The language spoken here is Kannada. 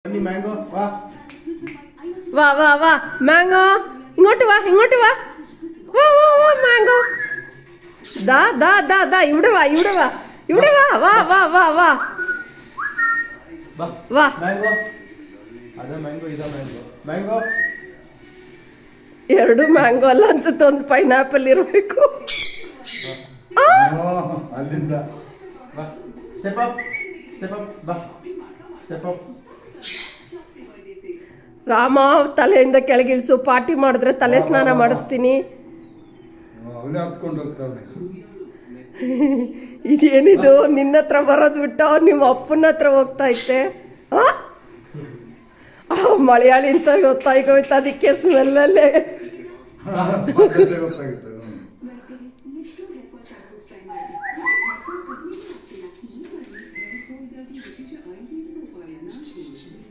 ಬನ್ನಿ ಮ್ಯಾಂಗೋ ವಾ വാ വാ വാ മാംഗോ ഇങ്ങോട്ട് വാ ഇങ്ങോട്ട് വാ വാ വാ വാ മാംഗോ ദാ ദാ ദാ ദാ ഇവിടെ വാ ഇവിടെ വാ ഇവിടെ വാ വാ വാ വാ വാ വാ ಮ್ಯಾಂಗೋ ಅದ ಮ್ಯಾಂಗೋ ಇದ ಮ್ಯಾಂಗೋ ಮ್ಯಾಂಗೋ ಎರಡು ಮ್ಯಾಂಗೋ ಅಲ್ಲ ಅನ್ಸುತ್ತೆ ಒಂದು ಪೈನಾಪಲ್ ಇರಬೇಕು ಅಲ್ಲಿಂದ ಬಾ ಸ್ಟೆಪ್ ಅಪ್ ಬಾ ಸ್ಟೆಪ್ ಅಪ್ ರಾಮ ತಲೆಯಿಂದ ಕೆಳಗಿಳಿಸು ಪಾರ್ಟಿ ಮಾಡಿದ್ರೆ ತಲೆ ಸ್ನಾನ ಮಾಡಿಸ್ತೀನಿ ಅವನೇ ಹತ್ಕೊಂಡು ಹೋಗ್ತಾವೆ ಇದೇನಿದು ನಿನ್ನ ಹತ್ರ ಬರೋದು ಬಿಟ್ಟು ನಿಮ್ಮ ಅಪ್ಪನ ಹತ್ರ ಹೋಗ್ತಾ ಐತೆ ಮಲಯಾಳಿ ಅಂತ ಗೊತ್ತಾಯ್ತು ಅದಕ್ಕೆ ಸ್ಮೆಲ್ಲಲ್ಲೇ ಗೊತ್ತಾಗುತ್ತೆ